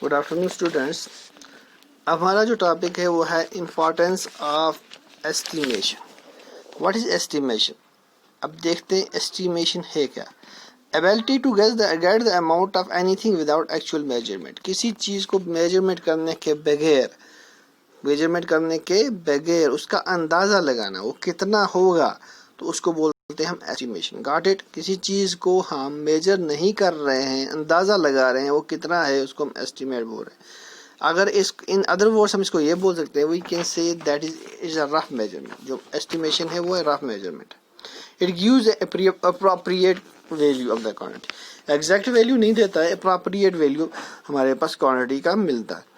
Good afternoon students. اب ہمارا جو ٹاپک ہے وہ ہے importance of estimation. What is estimation? اب دیکھتے ہیں ایسٹیمیشن ہے کیا. ability to get the amount of anything without actual measurement. کسی چیز کو میجرمنٹ کرنے کے بغیر اس کا اندازہ لگانا وہ کتنا ہوگا تو اس کو بولتے ہیں ہم ایسٹیمیشن. Got it? کسی چیز کو ہم میجر نہیں کر رہے ہیں، اندازہ لگا رہے ہیں وہ کتنا ہے، اس کو ہم ایسٹیمیٹ بول رہے ہیں. اگر ان ادر ورڈس ہم اس کو یہ بول سکتے ہیں، we can say that is a rough measurement. جو ایسٹیمیشن ہے وہ رف میجرمنٹ ہے. It gives appropriate value of the quantity. Exact value نہیں دیتا ہے، اپروپریٹ ویلیو ہمارے پاس کوانٹٹی کا ملتا ہے.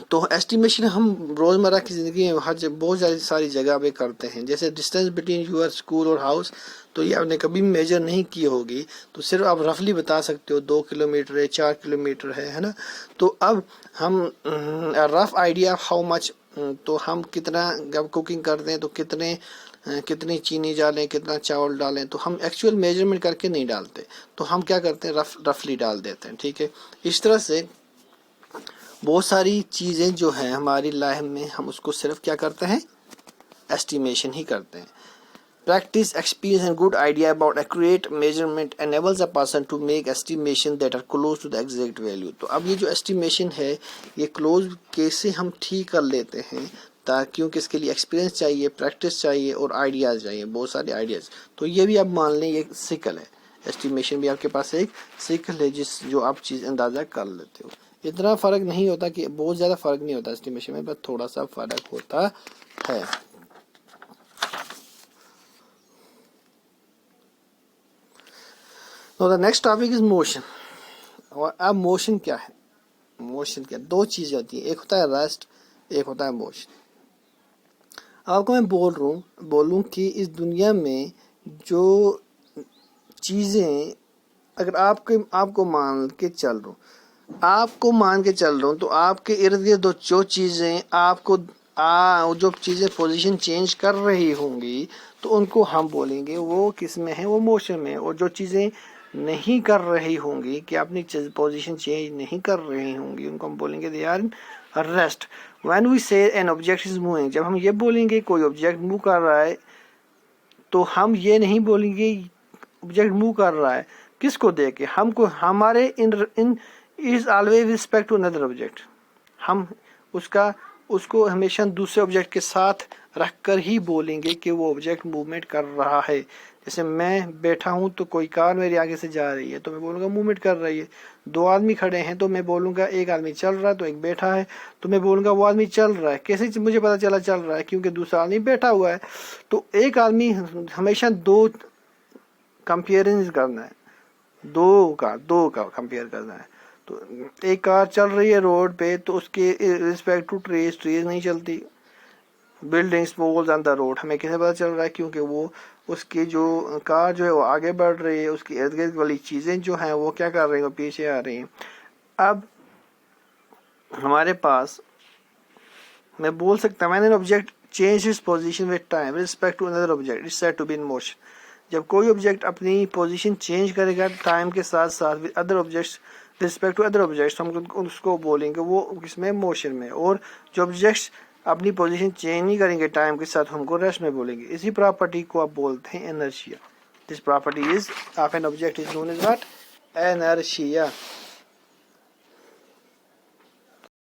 تو ایسٹیمیشن ہم روزمرہ کی زندگی میں بہت ساری جگہ پہ کرتے ہیں. جیسے ڈسٹینس بٹوین یور اسکول اور ہاؤس، تو یہ آپ نے کبھی میجر نہیں کی ہوگی، تو صرف آپ رفلی بتا سکتے ہو 2 کلومیٹر ہے، 4 کلومیٹر ہے نا. تو اب ہم rough idea of how much, تو ہم کتنا جب کوکنگ کرتے ہیں تو کتنی چینی ڈالیں، کتنا چاول ڈالیں، تو ہم ایکچوئل میجرمنٹ کر کے نہیں ڈالتے، تو ہم کیا کرتے ہیں رفلی ڈال دیتے ہیں. ٹھیک ہے. اس طرح سے بہت ساری چیزیں جو ہیں ہماری لائف میں ہم اس کو صرف کیا کرتے ہیں، ایسٹیمیشن ہی کرتے ہیں. Practice, experience and good idea about accurate measurement enables a person to make estimation that are close to the exact value. تو اب یہ جو estimation ہے یہ close کیسے ہم ٹھیک کر لیتے ہیں، کیونکہ اس کے لیے ایکسپیرینس چاہیے، پریکٹس چاہیے اور آئیڈیاز چاہیے، بہت سارے آئیڈیاز. تو یہ بھی آپ مان لیں یہ سیکل ہے. ایسٹیمیشن بھی آپ کے پاس ایک سیکل ہے جو آپ چیز اندازہ کر لیتے ہو. اتنا فرق نہیں ہوتا، کہ بہت زیادہ فرق نہیں ہوتا ایسٹیمیشن میں، بس تھوڑا سا فرق ہوتا ہے. Now the next topic is motion. اور اب موشن کیا ہے؟ موشن کیا؟ دو چیزیں ہوتی ہیں، ایک ہوتا ہے ریسٹ، ایک ہوتا ہے موشن. آپ کو میں بولوں کہ اس دنیا میں جو چیزیں اگر آپ کو مان کے چل رہا ہوں تو آپ کے ارد گرد جو چیزیں آپ کو جو چیزیں پوزیشن چینج کر رہی ہوں گی تو ان کو ہم بولیں گے وہ کس میں ہیں، وہ موشن میں. اور جو چیزیں نہیں کر رہی ہوں گی، کہ اپنی پوزیشن چینج نہیں کر رہی ہوں گی، ان کو ہم بولیں گے they are in rest. When we say an object is moving, جب ہم یہ بولیں گے کوئی آبجیکٹ موو کر رہا ہے تو ہم یہ نہیں بولیں گے آبجیکٹ موو کر رہا ہے کس کو دیکھ کے، ہمارے از آلویز ریسپیکٹ ٹو اندر آبجیکٹ. ہم اس کو ہمیشہ دوسرے آبجیکٹ کے ساتھ رکھ کر ہی بولیں گے کہ وہ آبجیکٹ موومنٹ کر رہا ہے. جیسے میں بیٹھا ہوں تو کوئی کار میرے آگے سے جا رہی ہے تو میں بولوں گا موومنٹ کر رہی ہے. 2 آدمی کھڑے ہیں تو میں بولوں گا ایک آدمی چل رہا ہے تو ایک بیٹھا ہے، تو میں بولوں گا وہ آدمی چل رہا ہے. کیسے مجھے پتا چلا چل رہا ہے؟ کیونکہ دوسرا آدمی بیٹھا ہوا ہے. تو ایک آدمی ہمیشہ 2 کمپیئرنز کرنا ہے، دو کا کمپیئر کرنا ہے. تو ایک کار چل رہی ہے روڈ پہ تو اس کے ریسپیکٹ ٹو ٹریز نہیں چلتی، buildings poles on the road. ہمیں کیسے پتا چل رہا ہے؟ کیونکہ وہ اس کی جو کار جو ہے وہ آگے بڑھ رہی ہے، اس کی ارد گرد والی چیزیں جو ہیں وہ کیا کر رہی ہیں، وہ پیچھے آ رہی ہیں. اب ہمارے پاس میں بول سکتا ہوں when an object changes position with time with respect to another object it's said to be in motion. جب کوئی آبجیکٹ اپنی پوزیشن چینج کرے گا ٹائم کے ساتھ ساتھ with other objects with respect to other objects، ہم اس کو بولیں گے وہ کس میں، موشن میں. اور جو آبجیکٹس اپنی پوزیشن چینج نہیں کریں گے ٹائم کے ساتھ ہم کو ریسٹ میں بولیں گے. اسی پراپرٹی کو آپ بولتے ہیں inertia. This property is of an object is known as what, inertia.